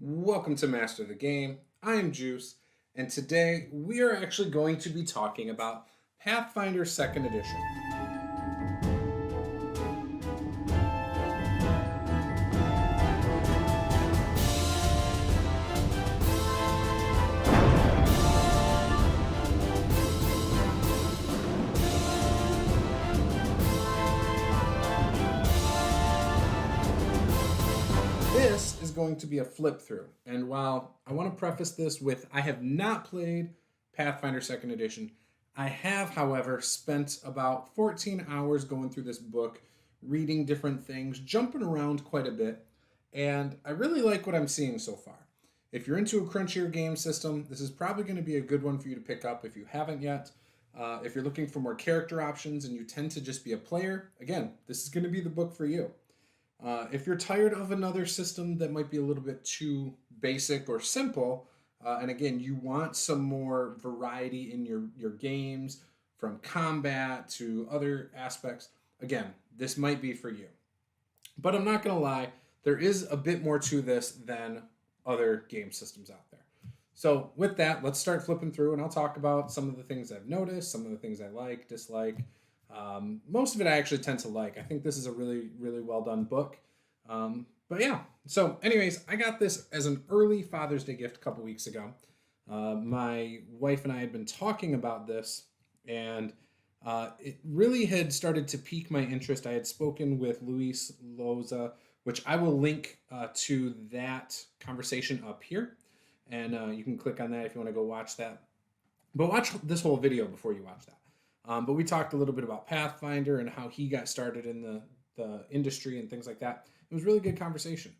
Welcome to Master the Game. I'm Juice, and today we are actually going to be talking about Pathfinder 2nd Edition. This is going to be a flip through, and while I want to preface this with I have not played Pathfinder 2nd Edition, I have, however, spent about 14 hours going through this book, reading different things, jumping around quite a bit, and I really like what I'm seeing so far. If you're into a crunchier game system, this is probably going to be a good one for you to pick up if you haven't yet. If you're looking for more character options and you tend to just be a player, again, this is going to be the book for you. If you're tired of another system that might be a little bit too basic or simple, and again, you want some more variety in your games, from combat to other aspects, again, this might be for you. But I'm not going to lie, there is a bit more to this than other game systems out there. So with that, let's start flipping through, and I'll talk about some of the things I've noticed, some of the things I like, dislike. Most of it I actually tend to like. I think this is a really, really well done book. But yeah, so anyways, I got this as an early Father's Day gift a couple weeks ago. My wife and I had been talking about this, and it really had started to pique my interest. I had spoken with Luis Loza, which I will link to that conversation up here. And you can click on that if you want to go watch that. But watch this whole video before you watch that. But we talked a little bit about Pathfinder and how he got started in the industry and things like that. It was a really good conversation.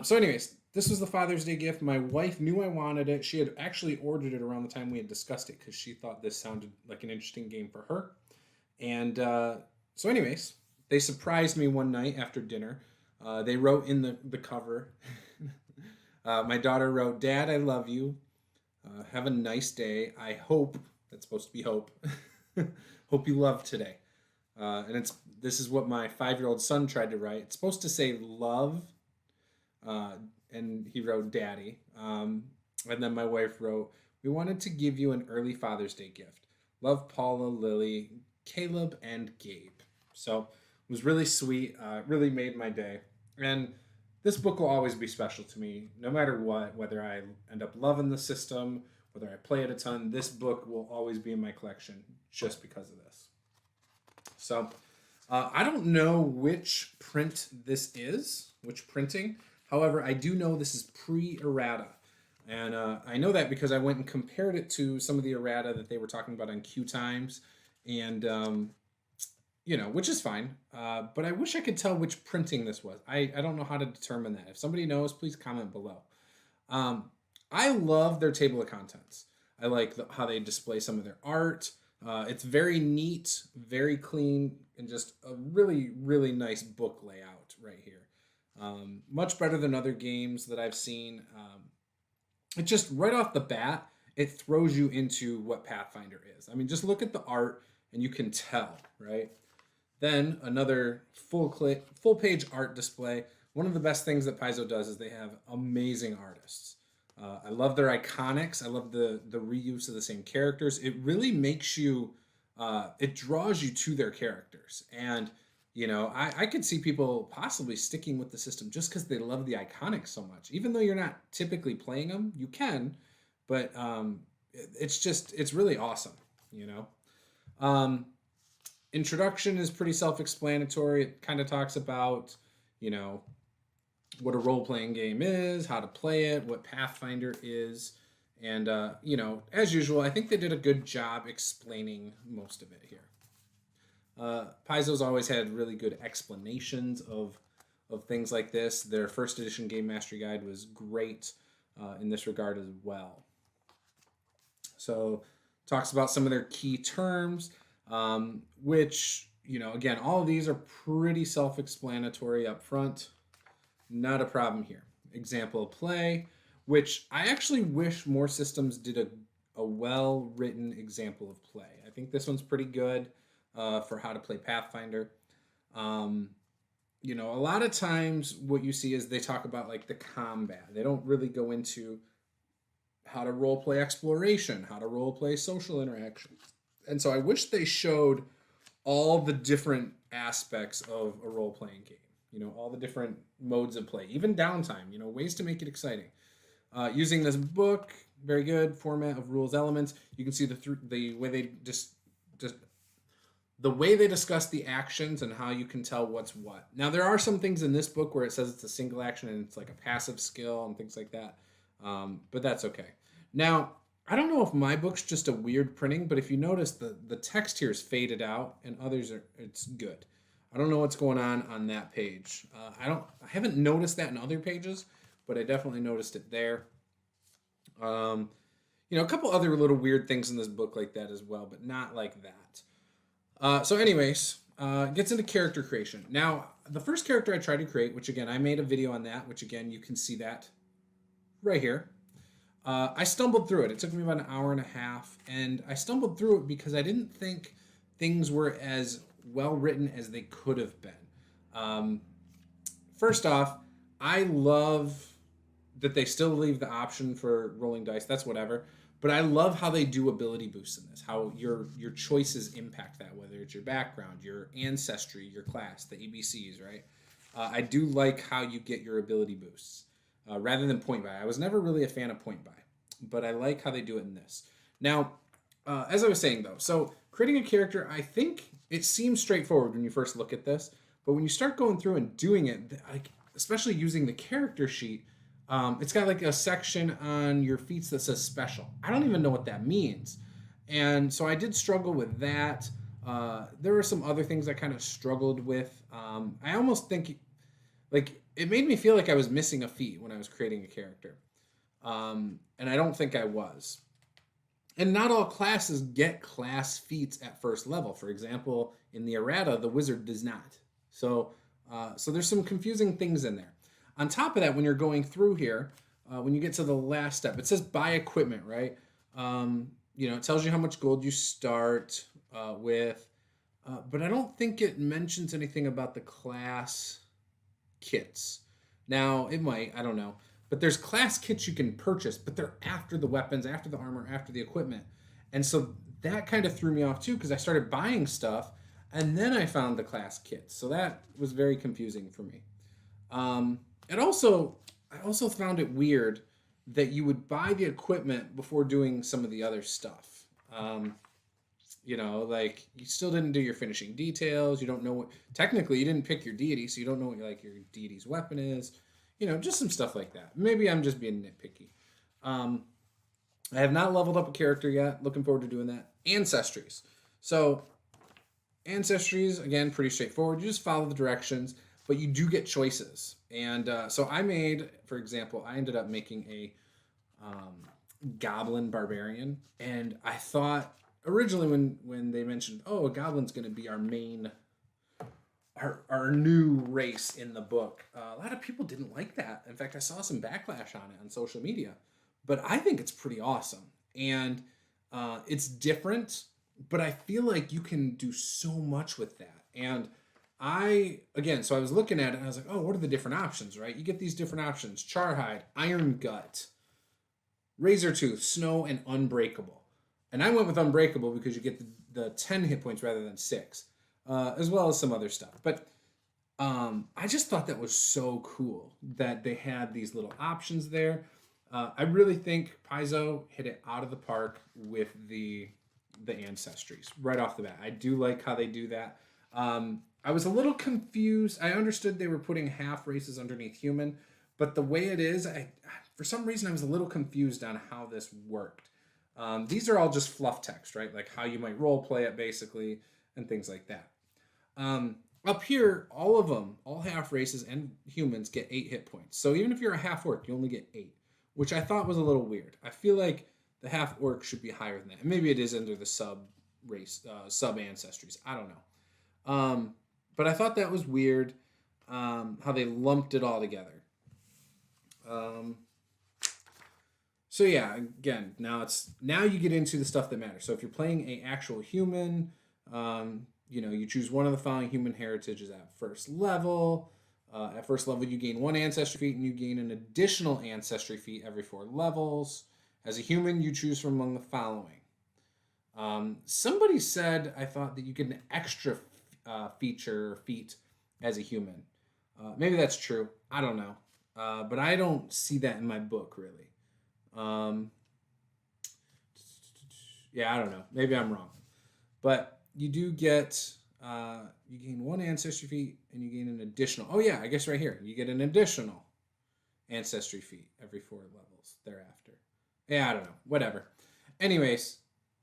So anyways, this was the Father's Day gift. My wife knew I wanted it. She had actually ordered it around the time we had discussed it because she thought this sounded like an interesting game for her. And so anyways, they surprised me one night after dinner. They wrote in the cover, my daughter wrote, "Dad, I love you. Have a nice day. I hope," that's supposed to be hope, "hope you love today." And this is what my 5-year-old son tried to write. It's supposed to say love, and he wrote daddy. And then my wife wrote, "We wanted to give you an early Father's Day gift. Love, Paula, Lily, Caleb, and Gabe." So it was really sweet. Really made my day. And this book will always be special to me, no matter what, whether I end up loving the system, whether I play it a ton, this book will always be in my collection just because of this. So I don't know which print this is, which printing. However, I do know this is pre-errata. And I know that because I went and compared it to some of the errata that they were talking about on Q Times. And, which is fine. But I wish I could tell which printing this was. I don't know how to determine that. If somebody knows, please comment below. I love their table of contents. I like how they display some of their art. It's very neat, very clean, and just a really, really nice book layout right here. Much better than other games that I've seen. It just, right off the bat, it throws you into what Pathfinder is. I mean, just look at the art, and you can tell, right? Then another full page art display. One of the best things that Paizo does is they have amazing artists. I love their iconics. I love the reuse of the same characters. It really makes you, it draws you to their characters. And, I could see people possibly sticking with the system just because they love the iconics so much. Even though you're not typically playing them, you can, but it's really awesome, Introduction is pretty self-explanatory. It kind of talks about, what a role-playing game is, how to play it, what Pathfinder is. And, as usual, I think they did a good job explaining most of it here. Paizo's always had really good explanations of things like this. Their first edition Game Mastery Guide was great in this regard as well. So, talks about some of their key terms, which, again, all of these are pretty self-explanatory up front. Not a problem here. Example of play, which I actually wish more systems did a well-written example of play. I think this one's pretty good for how to play Pathfinder. you know, a lot of times what you see is they talk about like the combat. They don't really go into how to role play exploration, how to role play social interaction. And so I wish they showed all the different aspects of a role playing game. You know, all the different modes of play, even downtime, you know, ways to make it exciting. Using this book, very good format of rules elements. You can see the way they just the way they discuss the actions and how you can tell what's what. Now, there are some things in this book where it says it's a single action and it's like a passive skill and things like that. But that's okay. Now, I don't know if my book's just a weird printing, but if you notice, the text here is faded out and others are, it's good. I don't know what's going on that page. I haven't noticed that in other pages, but I definitely noticed it there. You know, a couple other little weird things in this book like that as well, but not like that. So anyways, gets into character creation. Now, the first character I tried to create, which again, I made a video on that, which again, you can see that right here. I stumbled through it. It took me about an hour and a half, and I stumbled through it because I didn't think things were as well written as they could have been. First off, I love that they still leave the option for rolling dice. That's whatever. But I love how they do ability boosts in this, how your choices impact that, whether it's your background, your ancestry, your class, the ABCs, right? I do like how you get your ability boosts rather than point buy. I was never really a fan of point buy, but I like how they do it in this. Now, as I was saying, though, so creating a character, I think it seems straightforward when you first look at this, but when you start going through and doing it, like especially using the character sheet, it's got like a section on your feats that says special. I don't even know what that means. And so I did struggle with that. There were some other things I kind of struggled with. I almost think like it made me feel like I was missing a feat when I was creating a character. And I don't think I was. And not all classes get class feats at first level. For example, in the errata, the wizard does not. So there's some confusing things in there. On top of that, when you're going through here, when you get to the last step, it says buy equipment, right? You know, it tells you how much gold you start with, but I don't think it mentions anything about the class kits. Now, it might, I don't know. But there's class kits you can purchase, but they're after the weapons, after the armor, after the equipment. And so that kind of threw me off too, because I started buying stuff, and then I found the class kits. So that was very confusing for me. I also found it weird that you would buy the equipment before doing some of the other stuff. You know, like you still didn't do your finishing details. You don't know what, technically you didn't pick your deity, so you don't know what like your deity's weapon is. You know, just some stuff like that. Maybe I'm just being nitpicky. I have not leveled up a character yet. Looking forward to doing that. Ancestries. So ancestries, again, pretty straightforward. You just follow the directions, but you do get choices. And so I made, for example, I ended up making a goblin barbarian. And I thought originally when they mentioned, oh, a goblin's going to be our main, our new race in the book, a lot of people didn't like that. In fact, I saw some backlash on it on social media. But I think it's pretty awesome. And it's different, but I feel like you can do so much with that. And so I was looking at it and I was like, oh, what are the different options, right? You get these different options: Charhide, Iron Gut, Razor Tooth, Snow, and Unbreakable. And I went with Unbreakable because you get the 10 hit points rather than 6, as well as some other stuff. But I just thought that was so cool that they had these little options there. I really think Paizo hit it out of the park with the ancestries right off the bat. I do like how they do that. I was a little confused. I understood they were putting half races underneath human, but the way it is, for some reason I was a little confused on how this worked. These are all just fluff text, right? Like how you might role play it basically and things like that. Up here, all of them, all half races and humans get 8 hit points. So even if you're a half orc, you only get 8, which I thought was a little weird. I feel like the half orc should be higher than that. And maybe it is under the sub ancestries. I don't know. But I thought that was weird, how they lumped it all together. So yeah, again, now you get into the stuff that matters. So if you're playing an actual human, you choose one of the following human heritages at first level. At first level, you gain 1 ancestry feat, and you gain an additional ancestry feat every 4 levels. As a human, you choose from among the following. Somebody said, I thought, that you get an extra feature or feat as a human. Maybe that's true. I don't know. But I don't see that in my book, really. Yeah, I don't know. Maybe I'm wrong. But you do get, you gain 1 ancestry feat, and you gain an additional. Oh, yeah, I guess right here. You get an additional ancestry feat every 4 levels thereafter. Yeah, I don't know. Whatever. Anyways,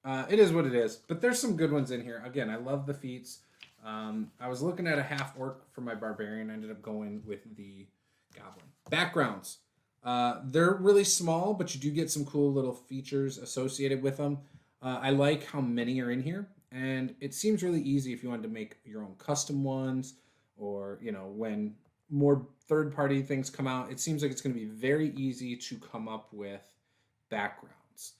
it is what it is. But there's some good ones in here. Again, I love the feats. I was looking at a half orc for my barbarian. I ended up going with the goblin. Backgrounds. They're really small, but you do get some cool little features associated with them. I like how many are in here, and it seems really easy if you wanted to make your own custom ones, or, you know, when more third-party things come out, it seems like it's going to be very easy to come up with backgrounds.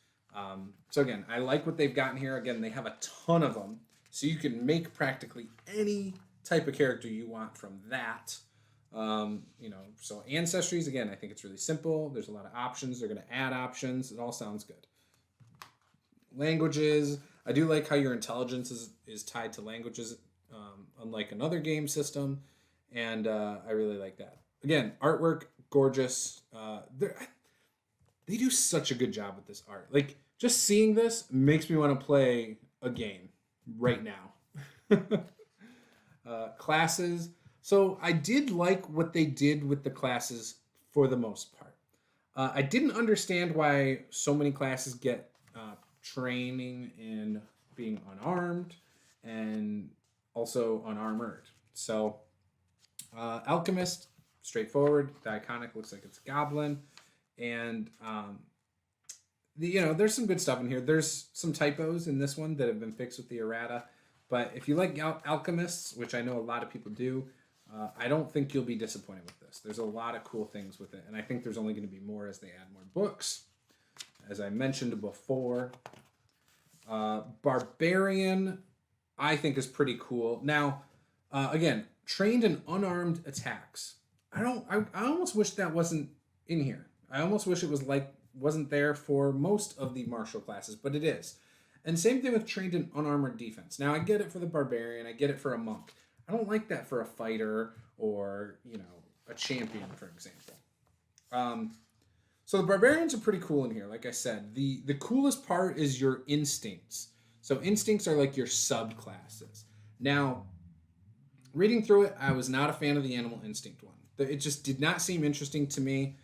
So again, I like what they've gotten here. Again, they have a ton of them, so you can make practically any type of character you want from that. You know, so ancestries, again, I think it's really simple. There's a lot of options. They're going to add options. It all sounds good. Languages. I do like how your intelligence is tied to languages, unlike another game system. And I really like that. Again, artwork, gorgeous. They do such a good job with this art. Like, just seeing this makes me want to play a game right now. Classes. So I did like what they did with the classes for the most part. I didn't understand why so many classes get training in being unarmed and also unarmored. So Alchemist, straightforward. The iconic looks like it's a goblin. And you know, there's some good stuff in here. There's some typos in this one that have been fixed with the errata. But if you like alchemists, which I know a lot of people do, I don't think you'll be disappointed with this. There's a lot of cool things with it, and I think there's only going to be more as they add more books. As I mentioned before, Barbarian, I think, is pretty cool. Now, again, trained in unarmed attacks. I almost wish that wasn't in here. I almost wish it wasn't there for most of the martial classes, but it is. And same thing with trained in unarmored defense. Now, I get it for the barbarian. I get it for a monk. I don't like that for a fighter or, you know, a champion, for example. So the barbarians are pretty cool in here. Like I said, the coolest part is your instincts. So instincts are like your subclasses. Now, reading through it, I was not a fan of the animal instinct one. It just did not seem interesting to me.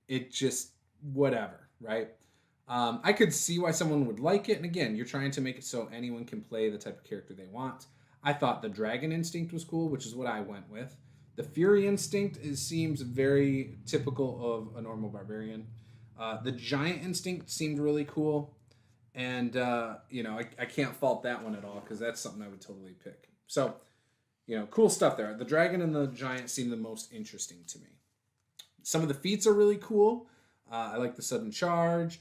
It just, whatever, right? I could see why someone would like it. And again, you're trying to make it so anyone can play the type of character they want. I thought the dragon instinct was cool, which is what I went with. The fury instinct seems very typical of a normal barbarian. The giant instinct seemed really cool. And, you know, I can't fault that one at all, because that's something I would totally pick. So, you know, cool stuff there. The dragon and the giant seem the most interesting to me. Some of the feats are really cool. I like the sudden charge.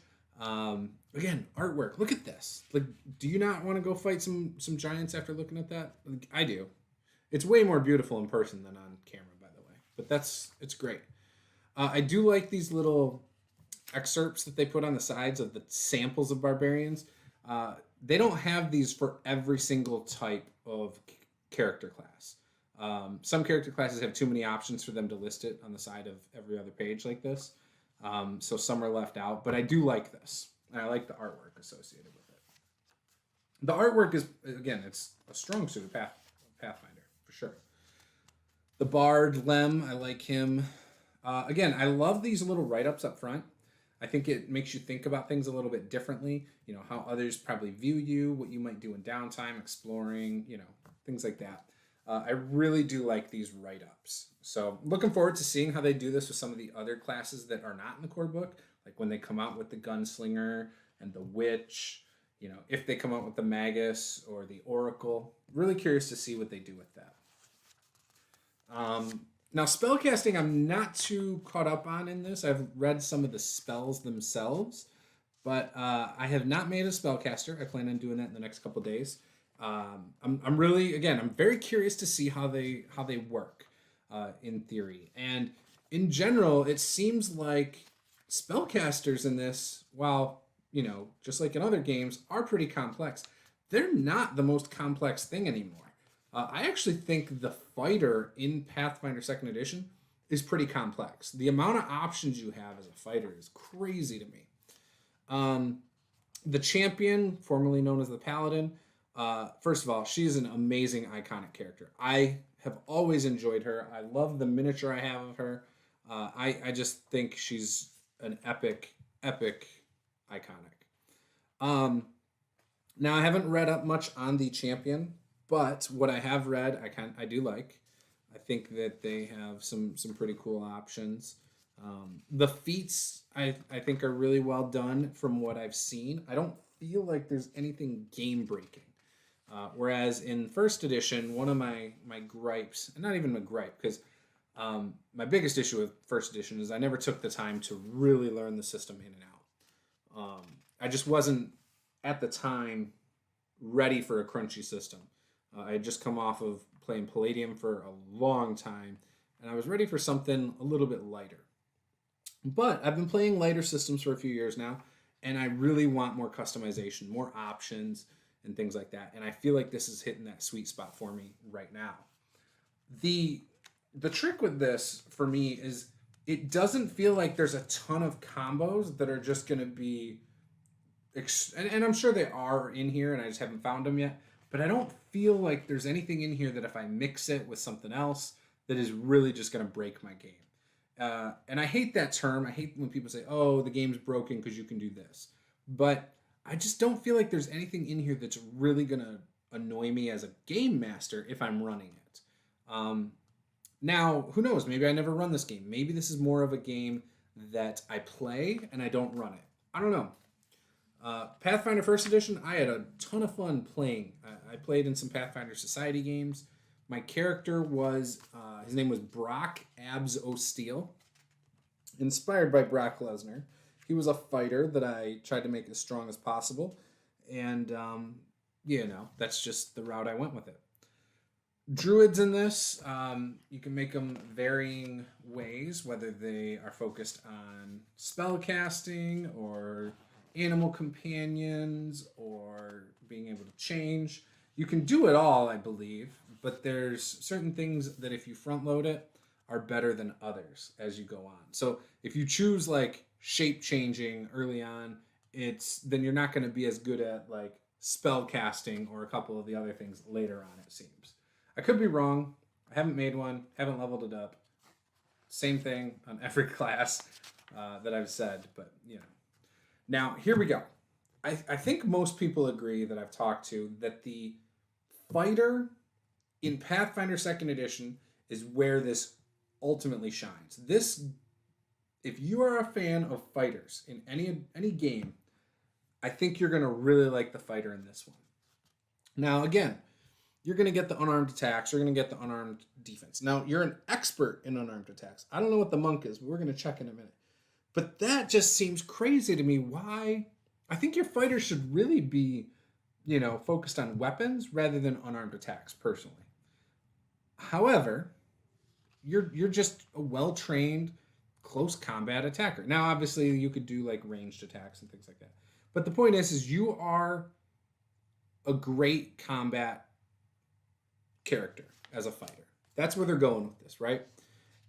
Again, artwork. Look at this. Like, do you not want to go fight some giants after looking at that? Like, I do. It's way more beautiful in person than on camera, by the way. But it's great. I do like these little excerpts that they put on the sides of the samples of barbarians. They don't have these for every single type of character class. Some character classes have too many options for them to list it on the side of every other page like this. So some are left out, but I do like this. And I like the artwork associated with it. The artwork is, again, it's a strong suit of Pathfinder, for sure. The Bard, Lem, I like him. Again, I love these little write-ups up front. I think it makes you think about things a little bit differently. You know, how others probably view you, what you might do in downtime, exploring, you know, things like that. I really do like these write-ups. So looking forward to seeing how they do this with some of the other classes that are not in the core book. Like when they come out with the Gunslinger and the Witch, you know, if they come out with the Magus or the Oracle. Really curious to see what they do with that. Now, spellcasting, I'm not too caught up on in this. I've read some of the spells themselves, but I have not made a spellcaster. I plan on doing that in the next couple days. I'm very curious to see how they work. in theory. And in general, it seems like spellcasters in this, while, just like in other games, are pretty complex. They're not the most complex thing anymore. I actually think the fighter in Pathfinder 2nd Edition is pretty complex. The amount of options you have as a fighter is crazy to me. The champion, formerly known as the Paladin, first of all, she's an amazing, iconic character. I have always enjoyed her. I love the miniature I have of her. I just think she's an epic iconic. Now, I haven't read up much on the champion, but what I have read, I do like. I think that they have some pretty cool options. The feats, I think, are really well done from what I've seen. I don't feel like there's anything game breaking. Whereas in first edition, one of my gripes, and not even a gripe, because my biggest issue with first edition is I never took the time to really learn the system in and out. I just wasn't, at the time, ready for a crunchy system. I had just come off of playing Palladium for a long time, and I was ready for something a little bit lighter. But I've been playing lighter systems for a few years now, and I really want more customization, more options, and things like that. And I feel like this is hitting that sweet spot for me right now. The trick with this, for me, is it doesn't feel like there's a ton of combos that are just going to be... And I'm sure they are in here, and I just haven't found them yet. But I don't feel like there's anything in here that if I mix it with something else, that is really just going to break my game. And I hate that term. I hate when people say, oh, the game's broken because you can do this. But I just don't feel like there's anything in here that's really going to annoy me as a game master if I'm running it. Now, who knows? Maybe I never run this game. Maybe this is more of a game that I play and I don't run it. I don't know. Pathfinder 1st Edition, I had a ton of fun playing. I played in some Pathfinder Society games. My character was, his name was Brock Abs O'Steel, inspired by Brock Lesnar. He was a fighter that I tried to make as strong as possible. And, that's just the route I went with it. Druids in this, you can make them varying ways, whether they are focused on spell casting or animal companions or being able to change. You can do it all, I believe, but there's certain things that if you front load it are better than others as you go on. So if you choose like shape changing early on, then you're not going to be as good at like spell casting or a couple of the other things later on, it seems. I could be wrong. I haven't made one, haven't leveled it up. Same thing on every class that I've said, but Now, here we go. I think most people agree that I've talked to that the fighter in Pathfinder 2nd Edition is where this ultimately shines. If you are a fan of fighters in any game, I think you're going to really like the fighter in this one. Now, again, you're going to get the unarmed attacks. You're going to get the unarmed defense. Now, you're an expert in unarmed attacks. I don't know what the monk is, but we're going to check in a minute. But that just seems crazy to me. Why? I think your fighter should really be, focused on weapons rather than unarmed attacks, personally. However, you're just a well-trained, close combat attacker. Now, obviously, you could do like ranged attacks and things like that. But the point is you are a great combat character as a fighter. That's where they're going with this, right?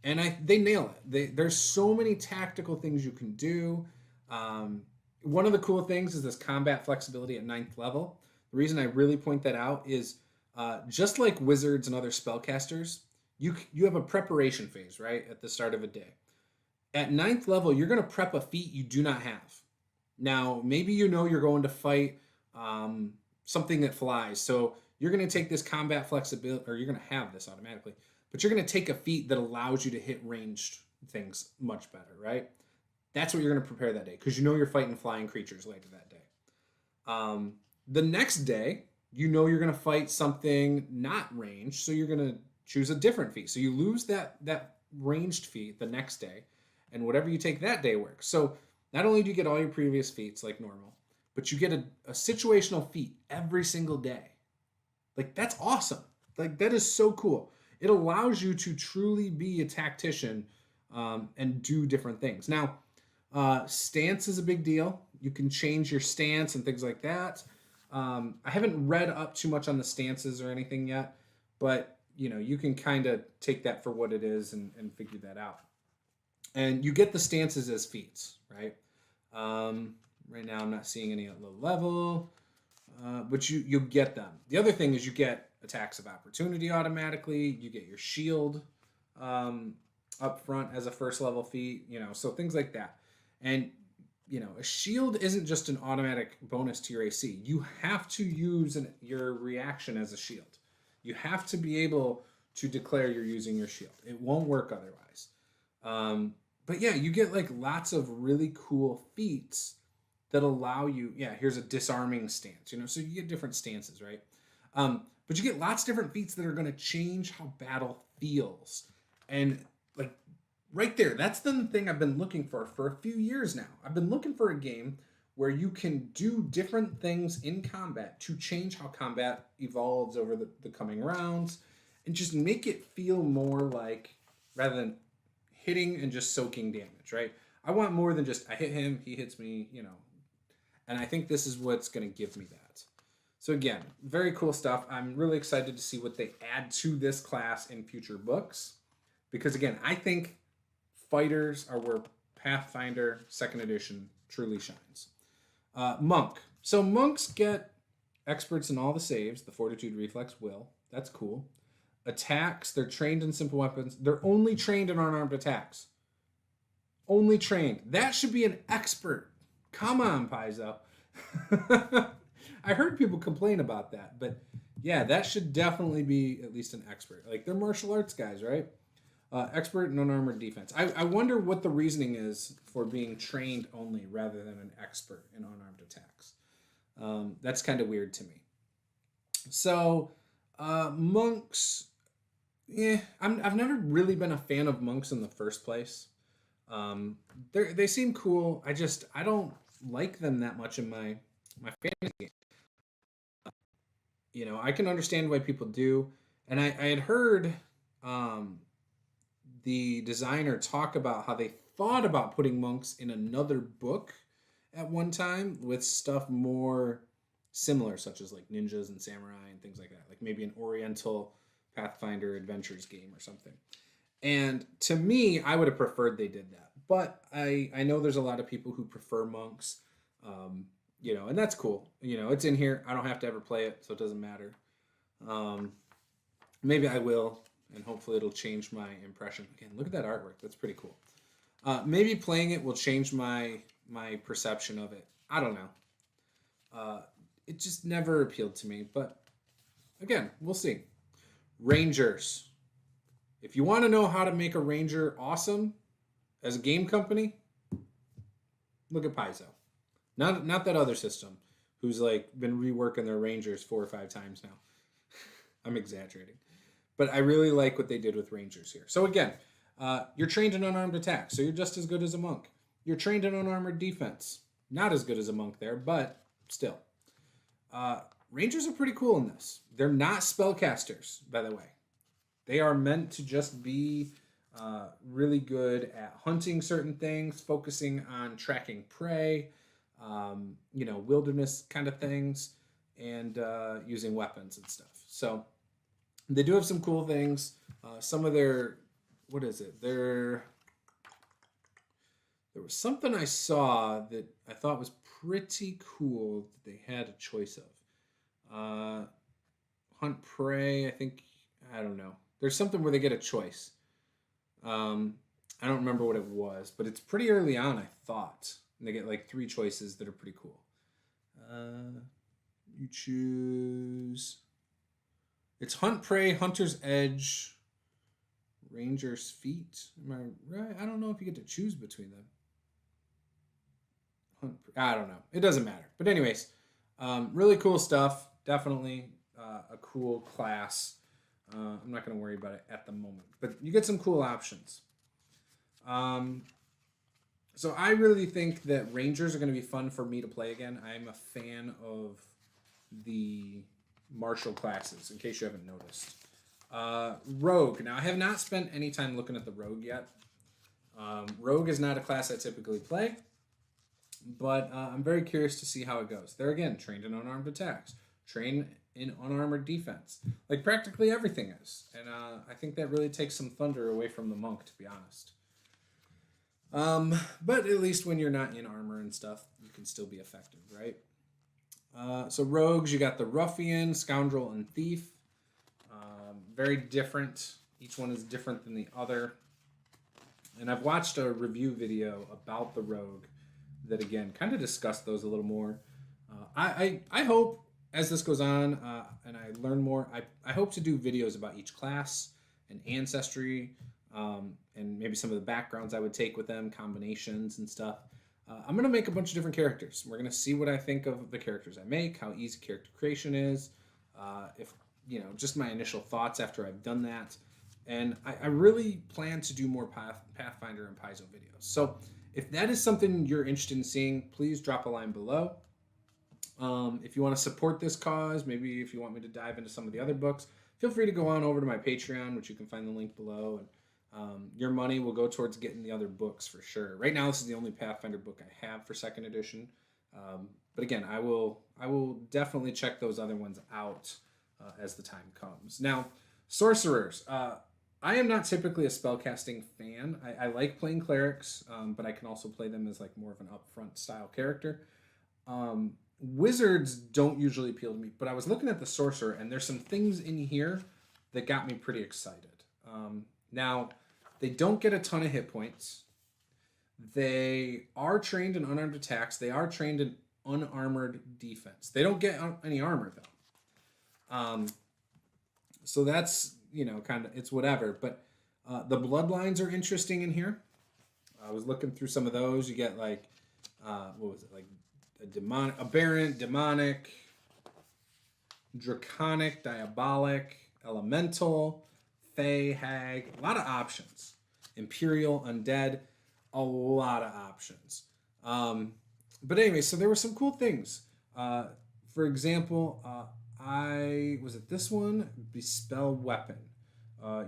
And they nail it. There's so many tactical things you can do. One of the cool things is this combat flexibility at 9th level. The reason I really point that out is just like wizards and other spellcasters, you have a preparation phase, right, at the start of a day. At 9th level, you're going to prep a feat you do not have. Now, maybe you're going to fight something that flies. So you're going to take this combat flexibility, or you're going to have this automatically. But you're going to take a feat that allows you to hit ranged things much better, right? That's what you're going to prepare that day because you're fighting flying creatures later that day. The next day, you're going to fight something not ranged, so you're going to choose a different feat. So you lose that ranged feat the next day, and whatever you take that day works. So not only do you get all your previous feats like normal, but you get a situational feat every single day. Like, that's awesome. Like, that is so cool. it allows you to truly be a tactician and do different things. Now, stance is a big deal. You can change your stance and things like that. I haven't read up too much on the stances or anything yet, but you can kind of take that for what it is and figure that out. And you get the stances as feats, right? Right now I'm not seeing any at low level, but you get them. The other thing is you get attacks of opportunity automatically. You get your shield up front as a first level feat, so things like that. And a shield isn't just an automatic bonus to your AC. You have to use your reaction as a shield. You have to be able to declare you're using your shield. It won't work otherwise. But yeah, you get like lots of really cool feats that allow you. Yeah, here's a disarming stance. So you get different stances, right? But you get lots of different feats that are going to change how battle feels. And like right there, that's the thing I've been looking for a few years now. I've been looking for a game where you can do different things in combat to change how combat evolves over the coming rounds and just make it feel more like, rather than hitting and just soaking damage, right? I want more than just I hit him, he hits me, and I think this is what's going to give me that. So again, very cool stuff. I'm really excited to see what they add to this class in future books, because again, I think fighters are where Pathfinder 2nd edition truly shines. Monk. So monks get experts in all the saves, the fortitude, reflex, will. That's cool. Attacks, they're trained in simple weapons. They're only trained in unarmed attacks. Only trained. That should be an expert. Come on, Paizo. I heard people complain about that, but yeah, that should definitely be at least an expert. Like, they're martial arts guys, right? Expert in unarmored defense. I wonder what the reasoning is for being trained only rather than an expert in unarmed attacks. That's kind of weird to me. So, monks, I've never really been a fan of monks in the first place. They seem cool. I don't like them that much in my fantasy game. I can understand why people do, and I had heard the designer talk about how they thought about putting monks in another book at one time with stuff more similar, such as like ninjas and samurai and things like that, like maybe an Oriental Pathfinder Adventures game or something. And to me, I would have preferred they did that. But I know there's a lot of people who prefer monks, and that's cool. It's in here. I don't have to ever play it, so it doesn't matter. Maybe I will, and hopefully it'll change my impression. Again, look at that artwork. That's pretty cool. Maybe playing it will change my perception of it. I don't know. It just never appealed to me. But again, we'll see. Rangers. If you want to know how to make a ranger awesome as a game company, look at Paizo. Not that other system who's like been reworking their rangers 4 or 5 times now. I'm exaggerating. But I really like what they did with rangers here. So again, you're trained in unarmed attack, so you're just as good as a monk. You're trained in unarmored defense. Not as good as a monk there, but still. Rangers are pretty cool in this. They're not spellcasters, by the way. They are meant to just be really good at hunting certain things, focusing on tracking prey, wilderness kind of things, and using weapons and stuff. So they do have some cool things. Some of their, what is it? There was something I saw that I thought was pretty cool that they had a choice of. Hunt prey, I don't know. There's something where they get a choice. I don't remember what it was, but it's pretty early on, I thought. And they get like 3 choices that are pretty cool. You choose... It's Hunt Prey, Hunter's Edge, Ranger's Feet. Am I right? I don't know if you get to choose between them. I don't know. It doesn't matter. But anyways, really cool stuff. Definitely a cool class. I'm not going to worry about it at the moment. But you get some cool options. So I really think that Rangers are going to be fun for me to play again. I'm a fan of the martial classes, in case you haven't noticed. Rogue. Now, I have not spent any time looking at the Rogue yet. Rogue is not a class I typically play, but I'm very curious to see how it goes. They're, again, trained in unarmed attacks, trained in unarmored defense. Like, practically everything is. And I think that really takes some thunder away from the monk, to be honest. But at least when you're not in armor and stuff, you can still be effective, right? So rogues, you got the ruffian, scoundrel, and thief. Very different. Each one is different than the other. And I've watched a review video about the rogue that, again, kind of discussed those a little more. I hope, as this goes on and I learn more, I hope to do videos about each class and ancestry, and maybe some of the backgrounds I would take with them, combinations and stuff. I'm going to make a bunch of different characters. We're going to see what I think of the characters I make, how easy character creation is, if, you know, just my initial thoughts after I've done that. And I really plan to do more Pathfinder and Paizo videos. So if that is something you're interested in seeing, please drop a line below. If you want to support this cause, maybe if you want me to dive into some of the other books, feel free to go on over to my Patreon, which you can find the link below. And your money will go towards getting the other books for sure. Right now, this is the only Pathfinder book I have for 2nd edition. But again, I will definitely check those other ones out as the time comes. Now, Sorcerers. I am not typically a spellcasting fan. I like playing clerics, but I can also play them as like more of an upfront style character. Wizards don't usually appeal to me, but I was looking at the sorcerer, and there's some things in here that got me pretty excited. Now, they don't get a ton of hit points. They are trained in unarmed attacks. They are trained in unarmored defense. They don't get any armor, though. So that's, you know, kind of, it's whatever. But the bloodlines are interesting in here. I was looking through some of those. You get, like, what was it, like, aberrant, demonic, draconic, diabolic, elemental, fey, hag, a lot of options. Imperial, undead, a lot of options. But anyway, so there were some cool things. For example, was it this one? Bespell Weapon.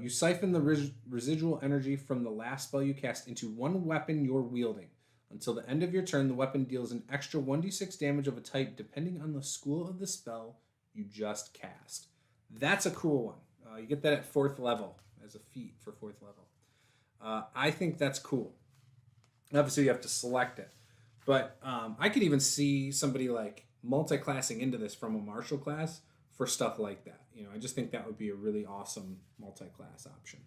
You siphon the residual energy from the last spell you cast into one weapon you're wielding. Until the end of your turn, the weapon deals an extra 1d6 damage of a type depending on the school of the spell you just cast. That's a cool one. You get that at 4th level as a feat for 4th level. I think that's cool. Obviously, you have to select it. But I could even see somebody like multi-classing into this from a martial class for stuff like that. You know, I just think that would be a really awesome multi-class option.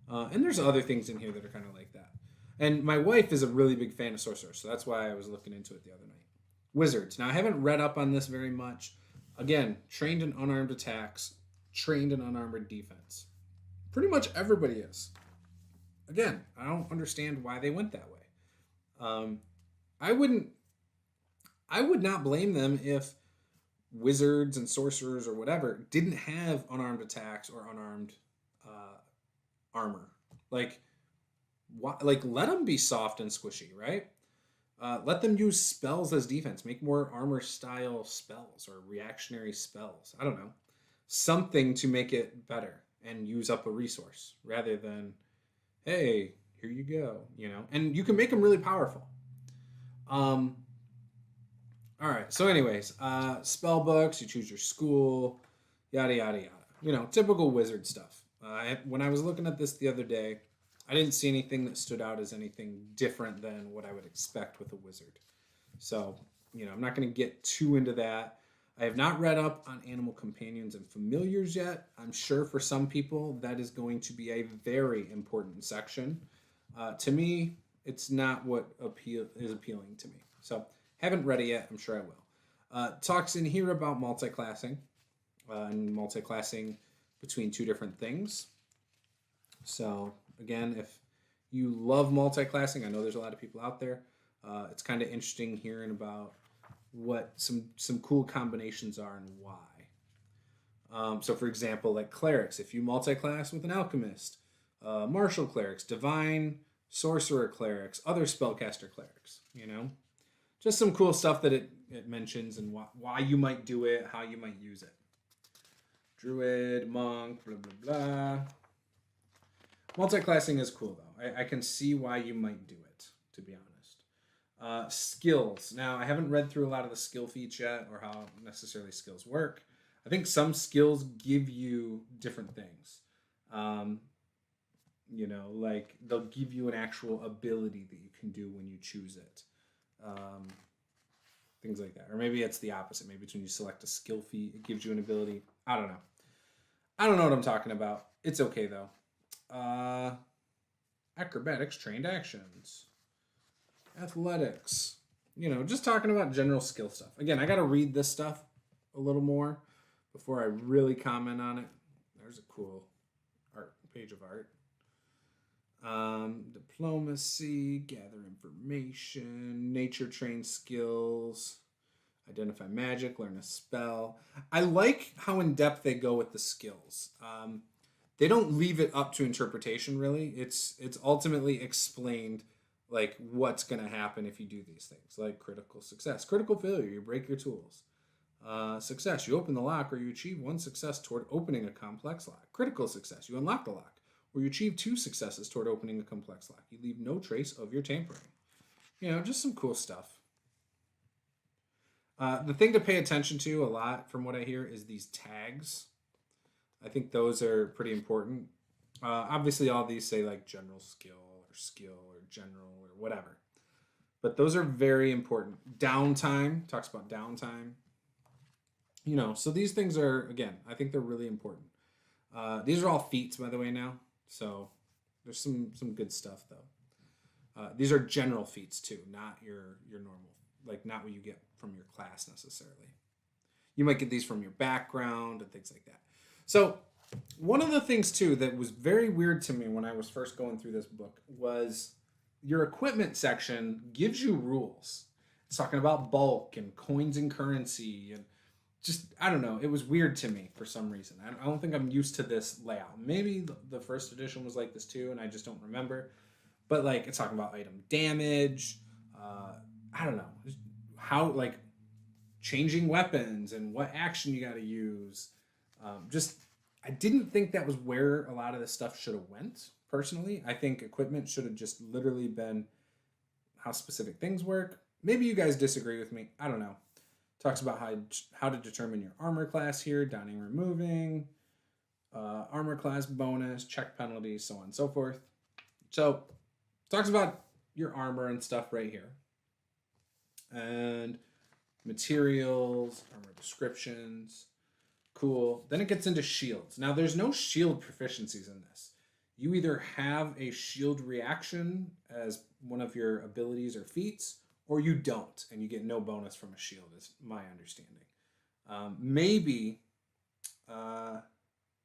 And there's other things in here that are kind of like that. And my wife is a really big fan of Sorcerers, so that's why I was looking into it the other night. Wizards. Now, I haven't read up on this very much. Again, trained in unarmed attacks, trained in unarmored defense. Pretty much everybody is. Again, I don't understand why they went that way. I would not blame them if wizards and sorcerers or whatever didn't have unarmed attacks or unarmed armor. Like let them be soft and squishy, right? Let them use spells as defense. Make more armor style spells or reactionary spells. I don't know. Something to make it better and use up a resource rather than, hey, here you go, you know? And you can make them really powerful. All right. So anyways, spell books, you choose your school, yada, yada, yada. You know, typical wizard stuff. When I was looking at this the other day, I didn't see anything that stood out as anything different than what I would expect with a wizard. So, you know, I'm not going to get too into that. I have not read up on animal companions and familiars yet. I'm sure for some people that is going to be a very important section. To me, it's not what is appealing to me. So, haven't read it yet. I'm sure I will. Talks in here about multi-classing and multi-classing between two different things. So, again, if you love multi-classing, I know there's a lot of people out there. It's kind of interesting hearing about what some cool combinations are and why. So, for example, like clerics, if you multi-class with an alchemist, martial clerics, divine sorcerer clerics, other spellcaster clerics, you know? Just some cool stuff that it mentions and why you might do it, how you might use it. Druid, monk, blah, blah, blah. Multi-classing is cool, though. I can see why you might do it, to be honest. Skills. Now, I haven't read through a lot of the skill feats yet or how necessarily skills work. I think some skills give you different things. You know, like they'll give you an actual ability that you can do when you choose it. Things like that. Or maybe it's the opposite. Maybe it's when you select a skill feat, it gives you an ability. I don't know. I don't know what I'm talking about. It's okay, though. Acrobatics, trained actions. Athletics. You know, just talking about general skill stuff. Again, I got to read this stuff a little more before I really comment on it. There's a cool page of art. Diplomacy, gather information, nature trained skills, identify magic, learn a spell. I like how in depth they go with the skills. They don't leave it up to interpretation, really. It's ultimately explained like what's going to happen if you do these things, like critical success, critical failure, you break your tools. Success, you open the lock or you achieve one success toward opening a complex lock. Critical success, you unlock the lock or you achieve 2 successes toward opening a complex lock. You leave no trace of your tampering. You know, just some cool stuff. The thing to pay attention to a lot from what I hear is these tags. I think those are pretty important. Obviously, all these say like general skill or general or whatever. But those are very important. Downtime, talks about downtime. You know, so these things are, again, I think they're really important. These are all feats, by the way, now. So there's some good stuff, though. These are general feats, too, not your normal, like not what you get from your class necessarily. You might get these from your background and things like that. So one of the things, too, that was very weird to me when I was first going through this book was your equipment section gives you rules. It's talking about bulk and coins and currency and just, I don't know. It was weird to me for some reason. I don't think I'm used to this layout. Maybe the first edition was like this too, and I just don't remember. But like, it's talking about item damage. I don't know how, like, changing weapons and what action you got to use. I didn't think that was where a lot of this stuff should have went. Personally, I think equipment should have just literally been how specific things work. Maybe you guys disagree with me. I don't know. Talks about how to determine your armor class here, downing, removing, armor class bonus, check penalties, so on and so forth. So, talks about your armor and stuff right here. And materials, armor descriptions. Cool. Then it gets into shields. Now, there's no shield proficiencies in this. You either have a shield reaction as one of your abilities or feats, or you don't, and you get no bonus from a shield, is my understanding.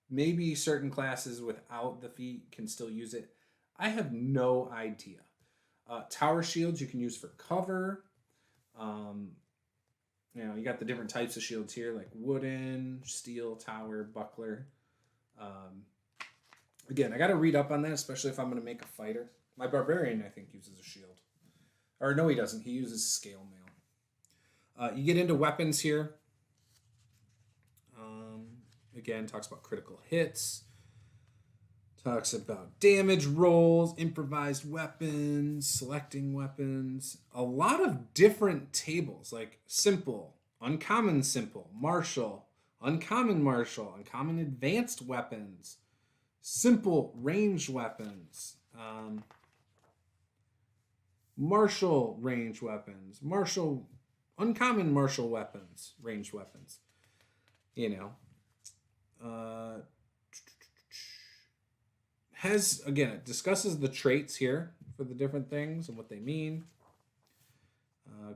Maybe certain classes without the feat can still use it. I have no idea. Tower shields you can use for cover. You know, you got the different types of shields here, like wooden, steel, tower, buckler. Again, I got to read up on that, especially if I'm going to make a fighter. My barbarian, I think, uses a shield. Or no, he doesn't. He uses scale mail. You get into weapons here. Again, talks about critical hits. Talks about damage rolls, improvised weapons, selecting weapons. A lot of different tables, like simple, uncommon simple, martial, uncommon advanced weapons, simple ranged weapons, martial ranged weapons, uncommon martial weapons, ranged weapons. You know. It discusses the traits here for the different things and what they mean.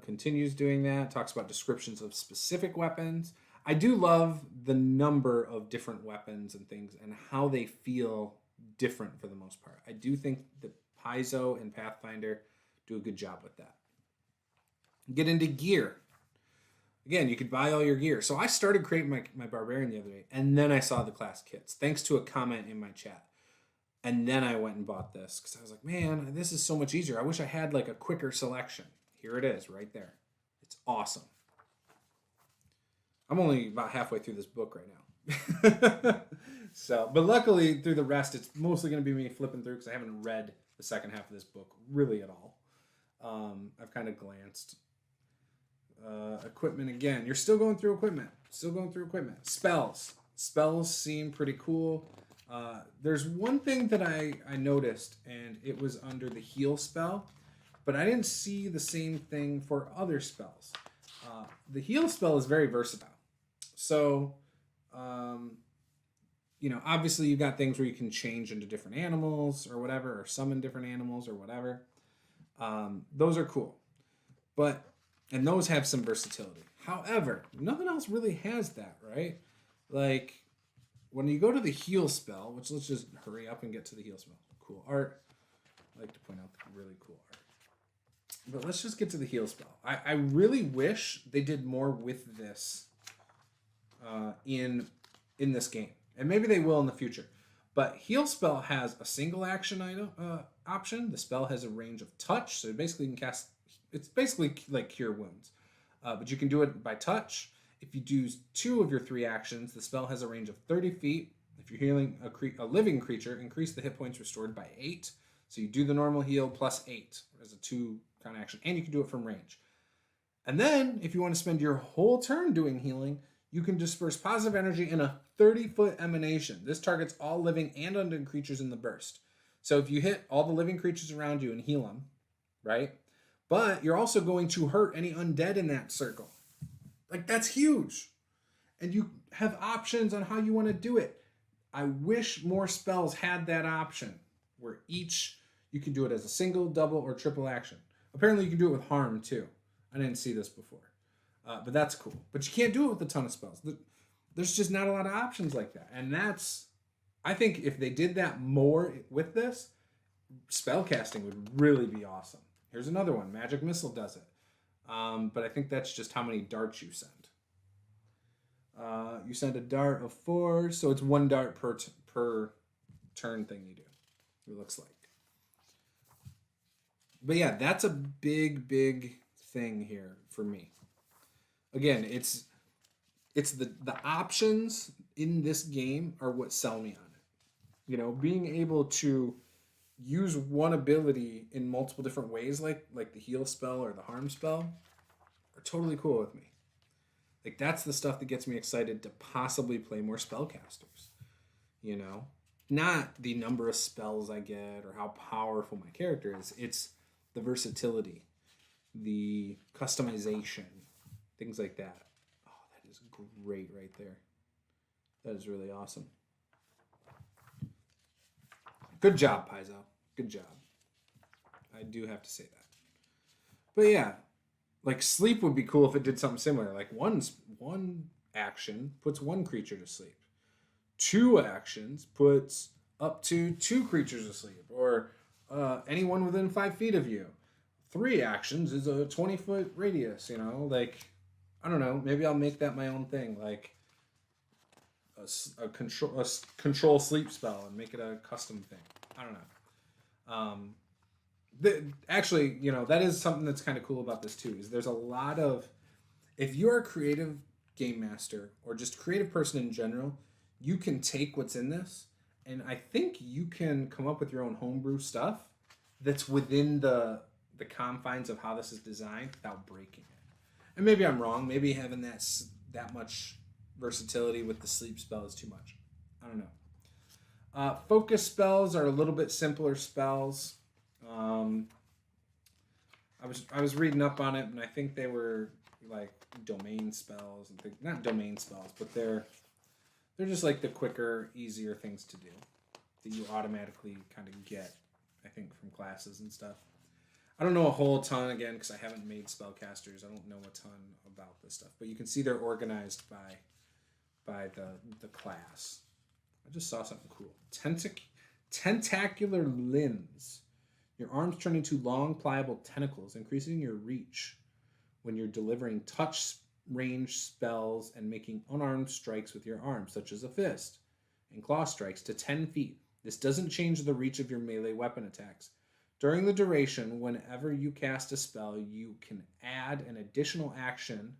Continues doing that. Talks about descriptions of specific weapons. I do love the number of different weapons and things and how they feel different for the most part. I do think that Paizo and Pathfinder do a good job with that. Get into gear. Again, you could buy all your gear. So I started creating my barbarian the other day, and then I saw the class kits, thanks to a comment in my chat. And then I went and bought this because I was like, man, this is so much easier. I wish I had like a quicker selection. Here it is right there. It's awesome. I'm only about halfway through this book right now. So, but luckily through the rest, it's mostly going to be me flipping through because I haven't read the second half of this book really at all. I've kind of glanced. Equipment again. You're still going through equipment. Still going through equipment. Spells. Spells seem pretty cool. There's one thing that I noticed, and it was under the heal spell, but I didn't see the same thing for other spells. The heal spell is very versatile. So, obviously you've got things where you can change into different animals or whatever, or summon different animals or whatever. Those are cool. And those have some versatility. However, nothing else really has that, right? Like, when you go to the heal spell, which let's just hurry up and get to the heal spell. Cool art. I like to point out the really cool art. But let's just get to the heal spell. I really wish they did more with this in this game. And maybe they will in the future. But heal spell has a single action item option. The spell has a range of touch. So basically you can cast... It's basically like Cure Wounds. But you can do it by touch. If you do 2 of your 3 actions, the spell has a range of 30 feet. If you're healing a living creature, increase the hit points restored by 8. So you do the normal heal plus 8 as a 2 kind of action. And you can do it from range. And then, if you want to spend your whole turn doing healing, you can disperse positive energy in a 30-foot emanation. This targets all living and undead creatures in the burst. So if you hit all the living creatures around you and heal them, right? But you're also going to hurt any undead in that circle. Like, that's huge. And you have options on how you want to do it. I wish more spells had that option where each, you can do it as a single, double, or triple action. Apparently you can do it with harm too. I didn't see this before. But that's cool. But you can't do it with a ton of spells. There's just not a lot of options like that. And that's, I think if they did that more with this, spell casting would really be awesome. Here's another one. Magic Missile does it. But I think that's just how many darts you send. You send a dart of 4, so it's 1 dart per turn thing you do. It looks like. But yeah, that's a big thing here for me. Again, it's the options in this game are what sell me on it. Being able to use one ability in multiple different ways, like the heal spell or the harm spell, are totally cool with me. Like, that's the stuff that gets me excited to possibly play more spellcasters. Not the number of spells I get or how powerful my character is. It's the versatility, the customization, things like that. Oh, that is great right there. That is really awesome. Good job, Paizo. Good job. I do have to say that. But yeah, like, sleep would be cool if it did something similar. Like, one action puts 1 creature to sleep. 2 actions puts up to 2 creatures to sleep. Or anyone within 5 feet of you. 3 actions is a 20-foot radius, Like, I don't know. Maybe I'll make that my own thing. Like, a control sleep spell and make it a custom thing. I don't know. Actually, that is something that's kind of cool about this too, is there's a lot of, if you're a creative game master or just creative person in general, you can take what's in this, and I think you can come up with your own homebrew stuff that's within the confines of how this is designed without breaking it. And maybe I'm wrong. Maybe having that much versatility with the sleep spell is too much. I don't know. Focus spells are a little bit simpler spells. I was reading up on it, and I think they were like domain spells and things. Not domain spells, but they're just like the quicker, easier things to do that you automatically kind of get, I think, from classes and stuff. I don't know a whole ton, again, because I haven't made spellcasters. I don't know a ton about this stuff, but you can see they're organized by the class. I just saw something cool. Tentacular limbs. Your arms turn into long, pliable tentacles, increasing your reach when you're delivering touch range spells and making unarmed strikes with your arms, such as a fist, and claw strikes to 10 feet. This doesn't change the reach of your melee weapon attacks. During the duration, whenever you cast a spell, you can add an additional action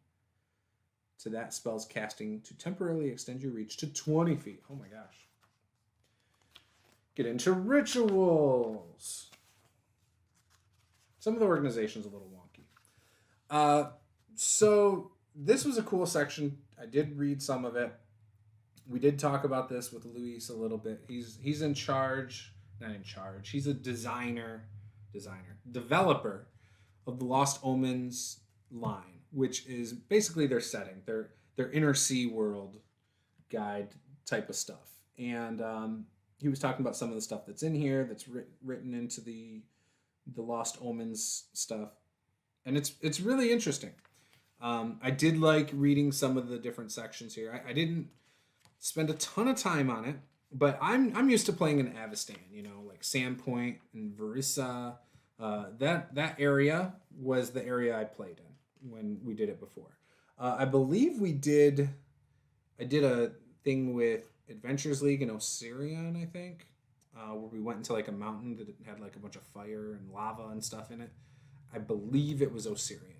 to that spell's casting to temporarily extend your reach to 20 feet. Oh my gosh. Get into rituals. Some of the organization's a little wonky. So this was a cool section. I did read some of it. We did talk about this with Luis a little bit. He's in charge, not in charge. He's a developer of the Lost Omens line, which is basically their setting, their inner sea world guide type of stuff. And he was talking about some of the stuff that's in here, that's written into the Lost Omens stuff, and it's really interesting. I did like reading some of the different sections here. I didn't spend a ton of time on it, but I'm used to playing in Avestan, like Sandpoint and Verissa. That area was the area I played in when we did it before. I believe I did a thing with Adventures League in Osirian, I think, where we went into like a mountain that had like a bunch of fire and lava and stuff in it. I believe it was Osirian.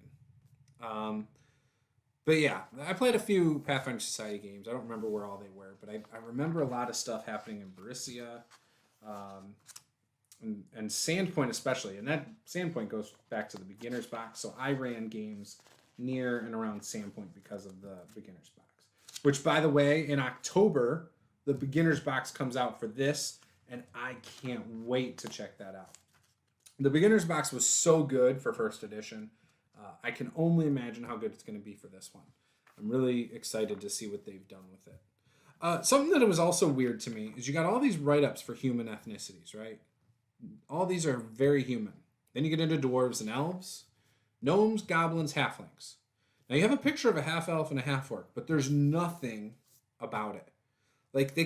But yeah, I played a few Pathfinder Society games. I don't remember where all they were, but I remember a lot of stuff happening in Berisia, and Sandpoint especially. And that Sandpoint goes back to the beginner's box, so I ran games near and around Sandpoint because of the beginner's box. Which, by the way, in October, the beginner's box comes out for this, and I can't wait to check that out. The beginner's box was so good for first edition. I can only imagine how good it's going to be for this one. I'm really excited to see what they've done with it. Something that was also weird to me is you got all these write-ups for human ethnicities, right? All these are very human. Then you get into dwarves and elves, gnomes, goblins, halflings. Now you have a picture of a half-elf and a half-orc, but there's nothing about it. Like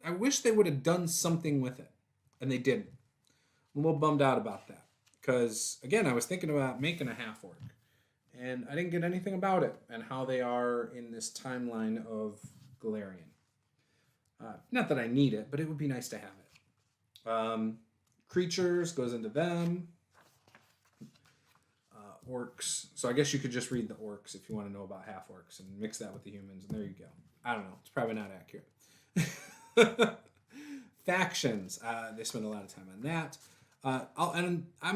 I wish they would have done something with it, and they didn't. I'm a little bummed out about that. Because, again, I was thinking about making a half-orc, and I didn't get anything about it and how they are in this timeline of Galarian. Not that I need it, but it would be nice to have it. Creatures goes into them. Orcs. So I guess you could just read the orcs if you want to know about half-orcs and mix that with the humans, and there you go. I don't know. It's probably not accurate. Factions. They spend a lot of time on that. And I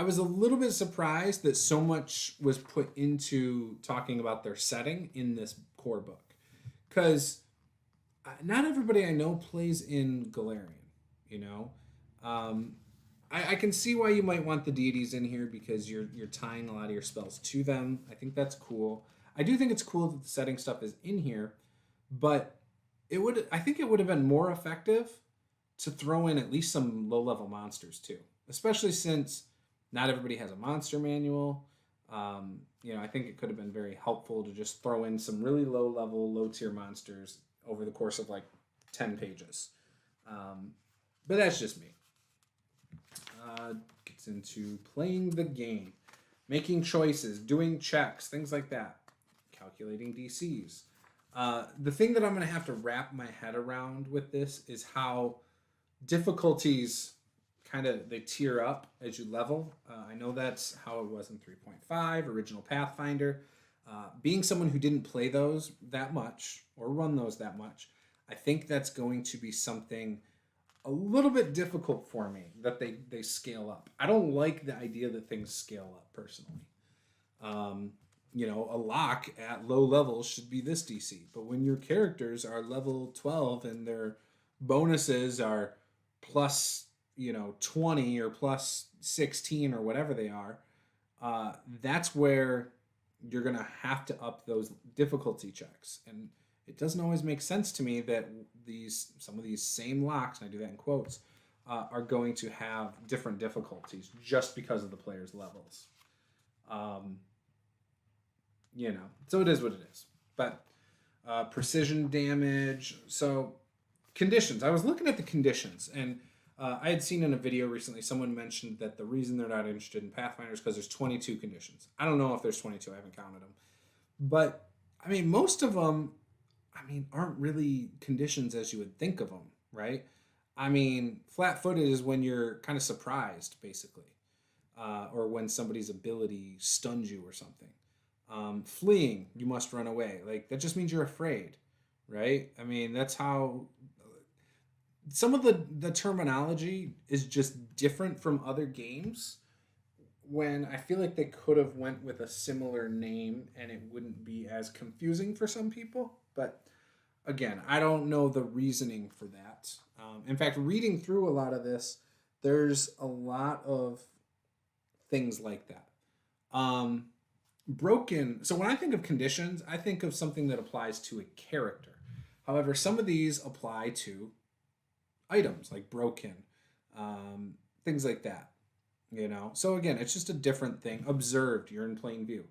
was a little bit surprised that so much was put into talking about their setting in this core book. Because not everybody I know plays in Galarian, I can see why you might want the deities in here because you're tying a lot of your spells to them. I think that's cool. I do think it's cool that the setting stuff is in here, but I think it would have been more effective to throw in at least some low-level monsters too, especially since not everybody has a monster manual. I think it could have been very helpful to just throw in some really low-level, low-tier monsters over the course of like 10 pages. But that's just me. Gets into playing the game, making choices, doing checks, things like that, calculating DCs. The thing that I'm going to have to wrap my head around with this is how difficulties they tier up as you level. I know that's how it was in 3.5, original Pathfinder. Being someone who didn't play those that much or run those that much, I think that's going to be something a little bit difficult for me that they scale up. I don't like the idea that things scale up personally. A lock at low levels should be this DC, but when your characters are level 12 and their bonuses are plus 20 or plus 16 or whatever they are, that's where you're gonna have to up those difficulty checks. And it doesn't always make sense to me that some of these same locks, and I do that in quotes, are going to have different difficulties just because of the player's levels. So it is what it is. But precision damage. So conditions. I was looking at the conditions, and I had seen in a video recently someone mentioned that the reason they're not interested in Pathfinder is because there's 22 conditions. I don't know if there's 22. I haven't counted them. But, most of them, aren't really conditions as you would think of them, right? Flat-footed is when you're kind of surprised, basically. Or when somebody's ability stuns you or something. Fleeing, you must run away. Like, that just means you're afraid, right? I mean, that's how some of the terminology is just different from other games, when I feel like they could have went with a similar name and it wouldn't be as confusing for some people. But again, I don't know the reasoning for that. In fact, reading through a lot of this, there's a lot of things like that. Broken. So when I think of conditions, I think of something that applies to a character. However, some of these apply to items like broken, things like that. So again, it's just a different thing. Observed, you're in plain view.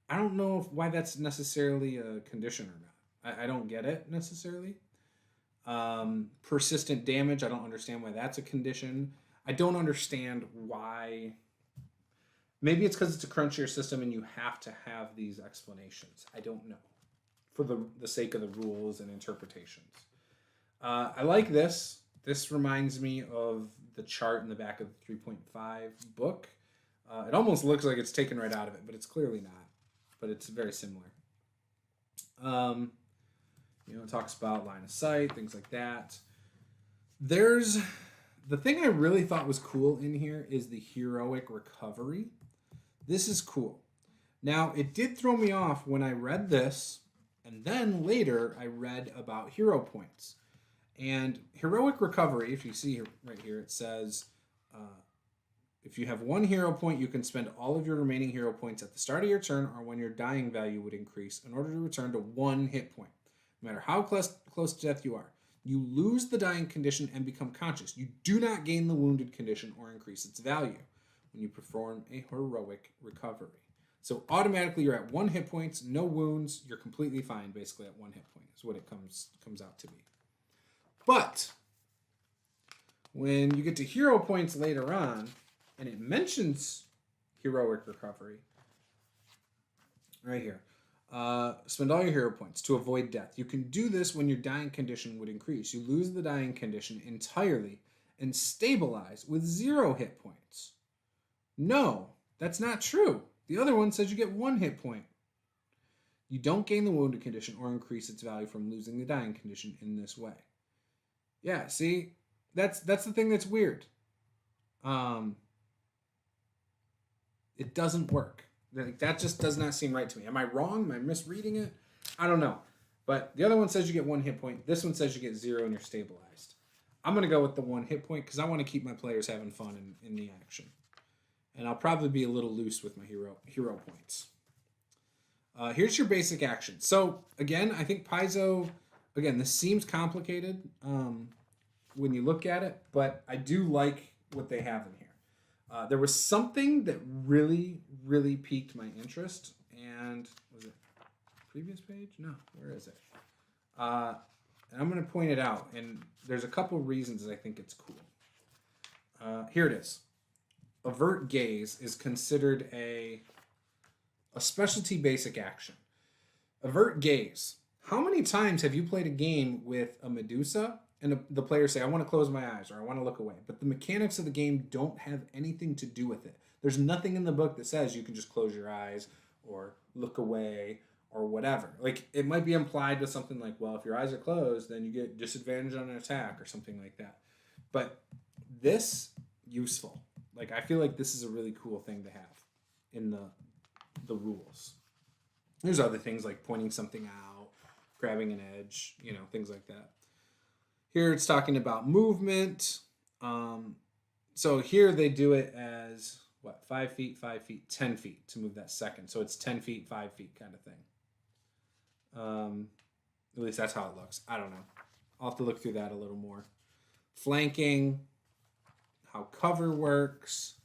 I don't know why that's necessarily a condition or not. I don't get it necessarily. Persistent damage, I don't understand why that's a condition. I don't understand why. Maybe it's because it's a crunchier system and you have to have these explanations. I don't know, for the sake of the rules and interpretations. I like this. This reminds me of the chart in the back of the 3.5 book. It almost looks like it's taken right out of it, but it's clearly not. But it's very similar. It talks about line of sight, things like that. There's the thing I really thought was cool in here is the heroic recovery. This is cool. Now, it did throw me off when I read this, and then later I read about hero points. And heroic recovery, if you see right here, it says if you have 1 hero point, you can spend all of your remaining hero points at the start of your turn or when your dying value would increase in order to return to 1 hit point. No matter how close to death you are. You lose the dying condition and become conscious. You do not gain the wounded condition or increase its value when you perform a heroic recovery. So automatically you're at 1 hit points, no wounds, you're completely fine basically at 1 hit point is what it comes out to be. But when you get to hero points later on, and it mentions heroic recovery, right here, spend all your hero points to avoid death. You can do this when your dying condition would increase. You lose the dying condition entirely and stabilize with 0 hit points. No, that's not true. The other one says you get 1 hit point. You don't gain the wounded condition or increase its value from losing the dying condition in this way. Yeah, see, that's the thing that's weird. It doesn't work. That just does not seem right to me. Am I wrong? Am I misreading it? I don't know. But the other one says you get 1 hit point. This one says you get 0 and you're stabilized. I'm going to go with the 1 hit point because I want to keep my players having fun in the action. And I'll probably be a little loose with my hero points. Here's your basic action. So, again, I think Paizo... Again, this seems complicated when you look at it, but I do like what they have in here. There was something that really, really piqued my interest, and was it previous page? No, where is it? And I'm going to point it out, and there's a couple reasons I think it's cool. Here it is. Avert Gaze is considered a specialty basic action. Avert Gaze. How many times have you played a game with a Medusa and the players say, I want to close my eyes or I want to look away, but the mechanics of the game don't have anything to do with it. There's nothing in the book that says you can just close your eyes or look away or whatever. Like, it might be implied with something like, well, if your eyes are closed, then you get disadvantage on an attack or something like that. But this, useful. Like, I feel like this is a really cool thing to have in the rules. There's other things like pointing something out, grabbing an edge, things like that. Here it's talking about movement. So here they do it as, 5 feet, 5 feet, 10 feet to move that second. So it's 10 feet, 5 feet kind of thing. At least that's how it looks. I don't know. I'll have to look through that a little more. Flanking, how cover works.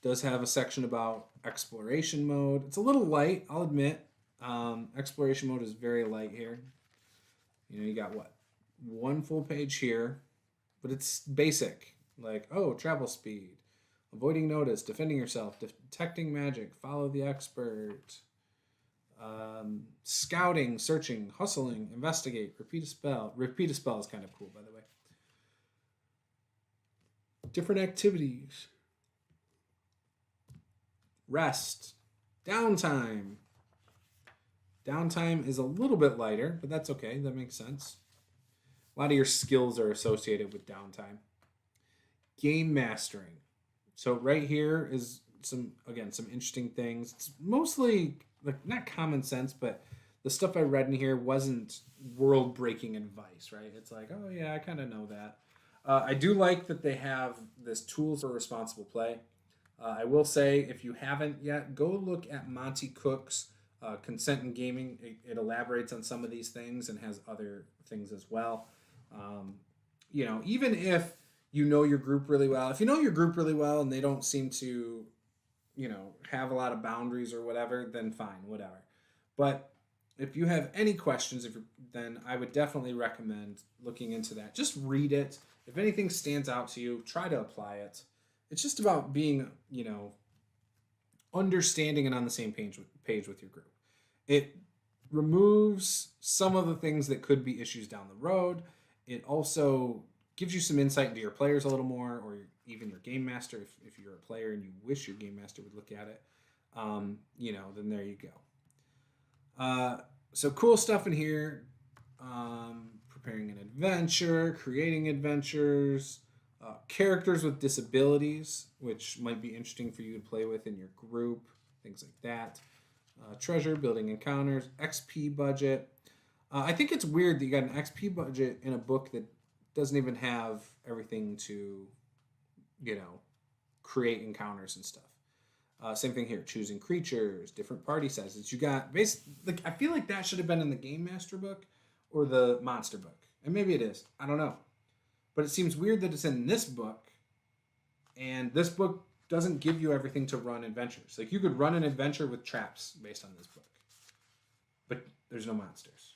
Does have a section about exploration mode. It's a little light, I'll admit. Exploration mode is very light here. You got 1 full page here, but it's basic. Like, travel speed, avoiding notice, defending yourself, detecting magic, follow the expert, scouting, searching, hustling, investigate, repeat a spell. Repeat a spell is kind of cool, by the way. Different activities. Rest. Downtime. Downtime is a little bit lighter, but that's okay. That makes sense. A lot of your skills are associated with downtime. Game mastering. So right here is some interesting things. It's mostly like not common sense, but the stuff I read in here wasn't world breaking advice, right? It's like, oh yeah, I kind of know that. I do like that they have this tools for responsible play. I will say, if you haven't yet, go look at Monty Cook's Consent in Gaming. It elaborates on some of these things and has other things as well. Even if you know your group really well, if you know your group really well and they don't seem to, have a lot of boundaries or whatever, then fine, whatever. But if you have any questions, then I would definitely recommend looking into that. Just read it. If anything stands out to you, try to apply it. It's just about being, understanding and on the same page with your group. It removes some of the things that could be issues down the road. It also gives you some insight into your players a little more, or even your game master, if you're a player and you wish your game master would look at it. Then there you go. So cool stuff in here. Preparing an adventure, creating adventures, characters with disabilities, which might be interesting for you to play with in your group, things like that. Treasure, building encounters, XP budget. I think it's weird that you got an XP budget in a book that doesn't even have everything to, create encounters and stuff. Same thing here, choosing creatures, different party sizes. You got I feel like that should have been in the Game Master book or the Monster book. And maybe it is. I don't know. But it seems weird that it's in this book, and this book doesn't give you everything to run adventures. Like, you could run an adventure with traps based on this book, but there's no monsters.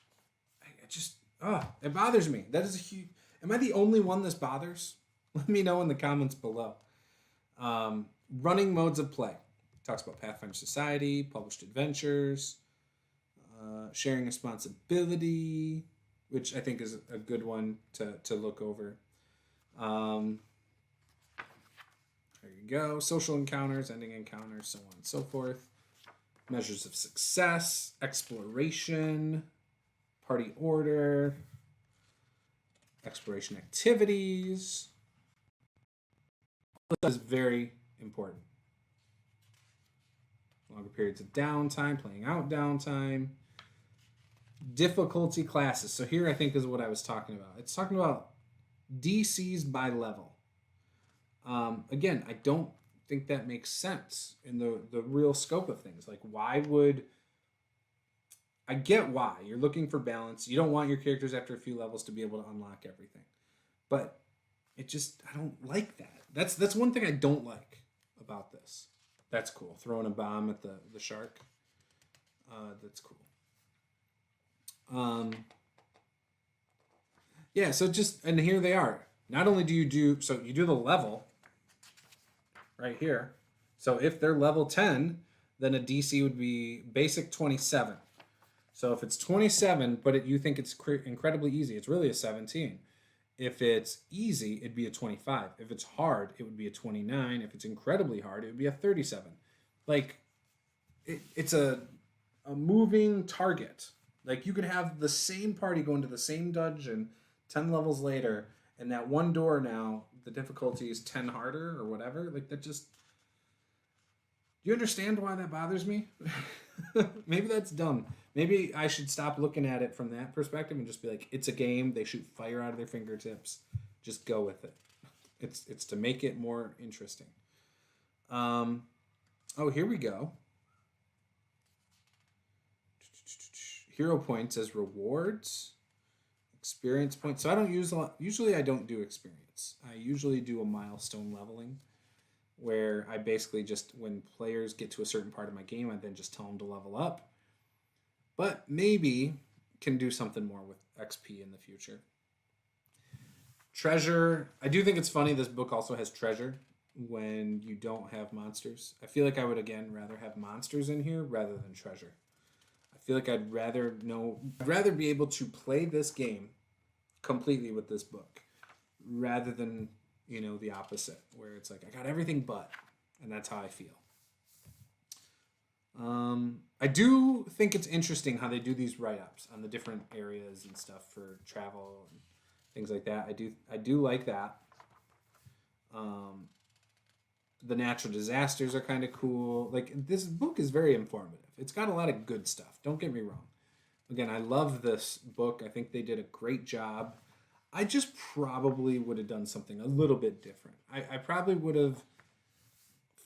It bothers me. That is a huge... Am I the only one this bothers? Let me know in the comments below. Running modes of play. Talks about Pathfinder Society, published adventures, sharing responsibility, which I think is a good one to look over. There you go. Social encounters, ending encounters, so on and so forth. Measures of success, exploration, party order, exploration activities. All this is very important. Longer periods of downtime, playing out downtime. Difficulty classes. So here I think is what I was talking about. It's talking about DCs by level. Again, I don't think that makes sense in the real scope of things. Like, why would... I get why. You're looking for balance. You don't want your characters after a few levels to be able to unlock everything. But it just... I don't like that. That's one thing I don't like about this. That's cool. Throwing a bomb at the shark. That's cool. Yeah, so and here they are. Not only do you do the level right here. So if they're level 10, then a DC would be basic 27. So if it's 27, but you think it's incredibly easy, it's really a 17. If it's easy, it'd be a 25. If it's hard, it would be a 29. If it's incredibly hard, it would be a 37. Like, it's a moving target. Like, you could have the same party go into the same dungeon 10 levels later, and that one door now, the difficulty is 10 harder or whatever. Like, that just... Do you understand why that bothers me? Maybe that's dumb. Maybe I should stop looking at it from that perspective and just be like, it's a game. They shoot fire out of their fingertips. Just go with it. It's to make it more interesting. Here we go. Hero points as rewards. Experience points. So I don't use a lot. Usually I don't do experience. I usually do a milestone leveling, where I basically just, when players get to a certain part of my game, I then just tell them to level up. But maybe can do something more with XP in the future. Treasure. I do think it's funny this book also has treasure when you don't have monsters. I feel like I would, again, rather have monsters in here rather than treasure. I feel like I'd rather be able to play this game completely with this book rather than, the opposite, where it's like, I got everything but, and that's how I feel. I do think it's interesting how they do these write-ups on the different areas and stuff for travel and things like that. I do like that. The natural disasters are kind of cool. Like, this book is very informative. It's got a lot of good stuff. Don't get me wrong. Again, I love this book. I think they did a great job. I just probably would have done something a little bit different. I probably would have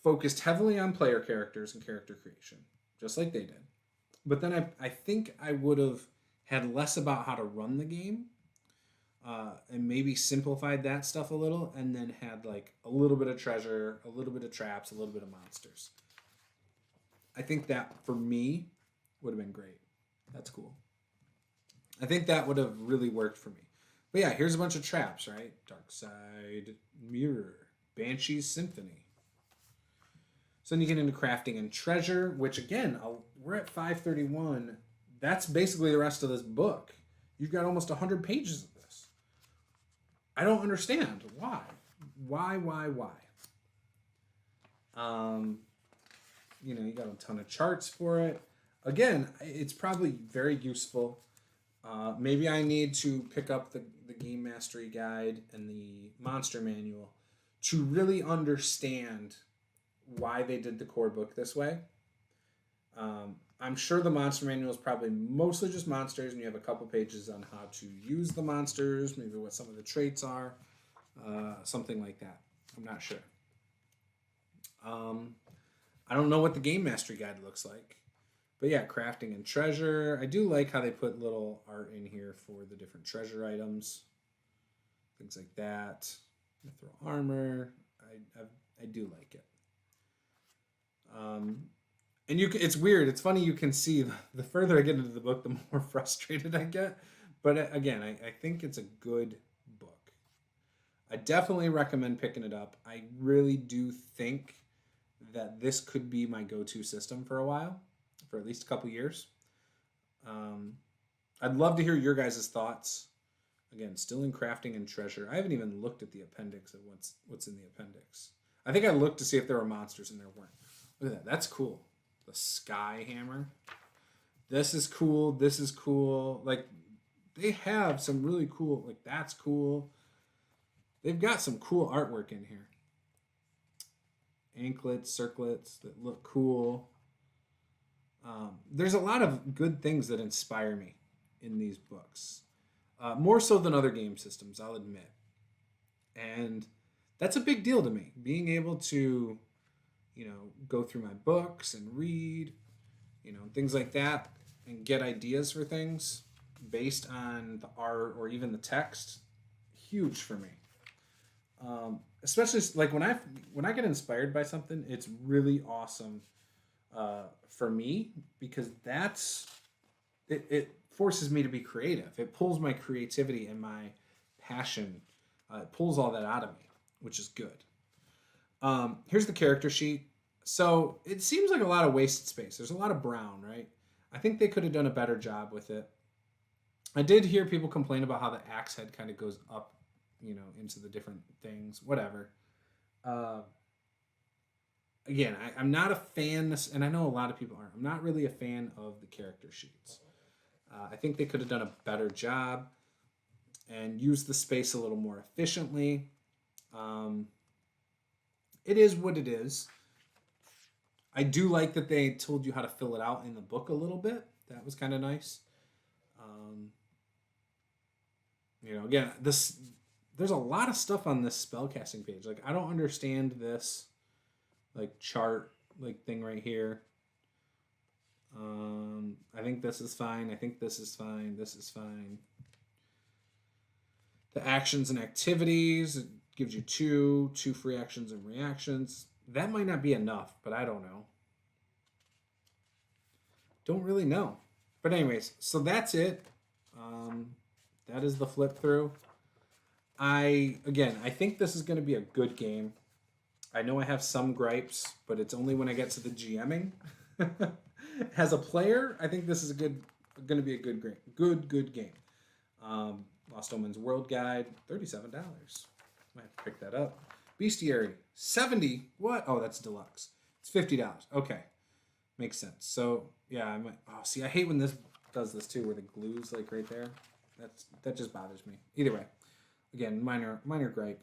focused heavily on player characters and character creation, just like they did. But then I think I would have had less about how to run the game, and maybe simplified that stuff a little, and then had like a little bit of treasure, a little bit of traps, a little bit of monsters. I think that for me would have been great. That's cool. I think that would have really worked for me. But yeah, here's a bunch of traps, right? Dark Side Mirror, Banshee's Symphony. So then you get into crafting and treasure, which again, we're at 531. That's basically the rest of this book. You've got almost 100 pages of this. I don't understand. Why? Why? You got a ton of charts for it. Again, it's probably very useful. Maybe I need to pick up the Game Mastery Guide and the Monster Manual to really understand why they did the core book this way. I'm sure the Monster Manual is probably mostly just monsters, and you have a couple pages on how to use the monsters, maybe what some of the traits are, something like that. I'm not sure. I don't know what the Game Mastery Guide looks like. But yeah, crafting and treasure. I do like how they put little art in here for the different treasure items. Things like that. Mithril armor. I do like it. And it's weird. It's funny, you can see the further I get into the book, the more frustrated I get. But again, I think it's a good book. I definitely recommend picking it up. I really do think that this could be my go-to system for a while. For at least a couple years. I'd love to hear your guys' thoughts. Again, still in crafting and treasure. I haven't even looked at the appendix of what's in the appendix. I think I looked to see if there were monsters, and there weren't. Look at that. That's cool. The Sky Hammer. This is cool. This is cool. Like, they have some really cool, like, that's cool. They've got some cool artwork in here. Anklets, circlets that look cool. There's a lot of good things that inspire me in these books. More so than other game systems, I'll admit. And that's a big deal to me. Being able to, go through my books and read, things like that, and get ideas for things based on the art or even the text, huge for me. Especially like when I get inspired by something, it's really awesome. For me, because it forces me to be creative. It pulls my creativity and my passion. It pulls all that out of me, which is good. Here's the character sheet. So it seems like a lot of wasted space. There's a lot of brown, right? I think they could have done a better job with it. I did hear people complain about how the axe head kind of goes up, into the different things, whatever. Again, I'm not a fan, and I know a lot of people aren't. I'm not really a fan of the character sheets. I think they could have done a better job and used the space a little more efficiently. It is what it is. I do like that they told you how to fill it out in the book a little bit. That was kind of nice. Again, there's a lot of stuff on this spellcasting page. Like, I don't understand this chart thing right here. I think this is fine. I think this is fine. This is fine. The actions and activities, it gives you two free actions and reactions. That might not be enough, but I don't know. Don't really know. But anyways, so that's it. That is the flip through. I think this is going to be a good game. I know I have some gripes, but it's only when I get to the GMing. As a player, I think this is going to be a good game. Lost Omens World Guide, $37. Might have to pick that up. Bestiary, $70. What? Oh, that's deluxe. It's $50. Okay. Makes sense. So yeah, see, I hate when this does this too, where the glue's like right there. That just bothers me. Either way, again, minor gripe.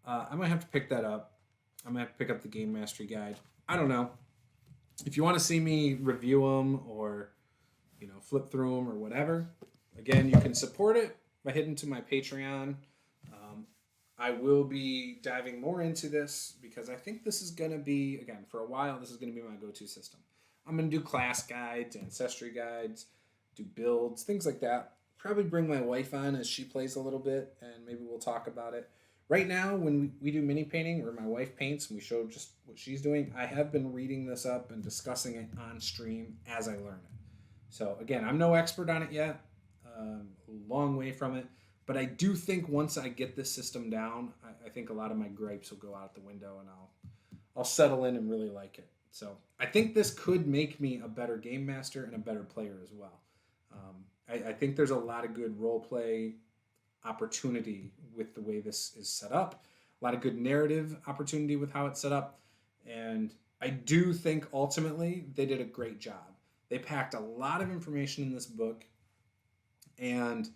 I might have to pick that up. I might have to pick up the Game Mastery Guide. I don't know. If you want to see me review them or flip through them or whatever, again, you can support it by heading to my Patreon. I will be diving more into this because I think this is going to be, again, for a while, this is going to be my go-to system. I'm going to do class guides, ancestry guides, do builds, things like that. Probably bring my wife on as she plays a little bit, and maybe we'll talk about it. Right now, when we do mini painting, or my wife paints, and we show just what she's doing, I have been reading this up and discussing it on stream as I learn it. So again, I'm no expert on it yet, a long way from it, but I do think once I get this system down, I think a lot of my gripes will go out the window, and I'll settle in and really like it. So I think this could make me a better game master and a better player as well. I think there's a lot of good role play opportunity with the way this is set up, a lot of good narrative opportunity with how it's set up, and I do think ultimately they did a great job. They packed a lot of information in this book, and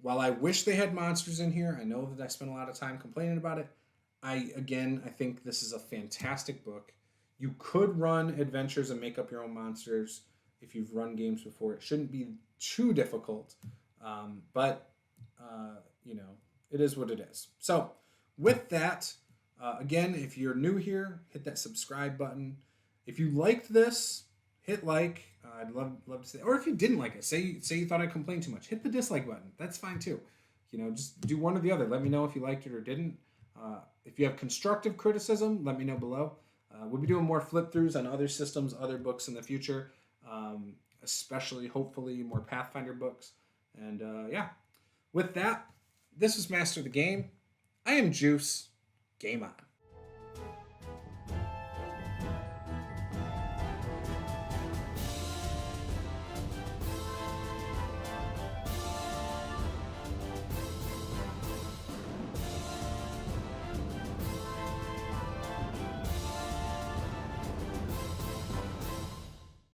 while I wish they had monsters in here, I know that I spent a lot of time complaining about it. I think this is a fantastic book. You could run adventures and make up your own monsters if you've run games before. It shouldn't be too difficult, but it is what it is. So with that, again, if you're new here, hit that subscribe button. If you liked this, hit like. I'd love to say, or if you didn't like it, say you thought I complained too much, hit the dislike button. That's fine too. Just do one or the other. Let me know if you liked it or didn't. If you have constructive criticism, let me know below. We'll be doing more flip throughs on other systems, other books in the future, especially hopefully more Pathfinder books. And with that, this is Master the Game. I am Juice. Game on.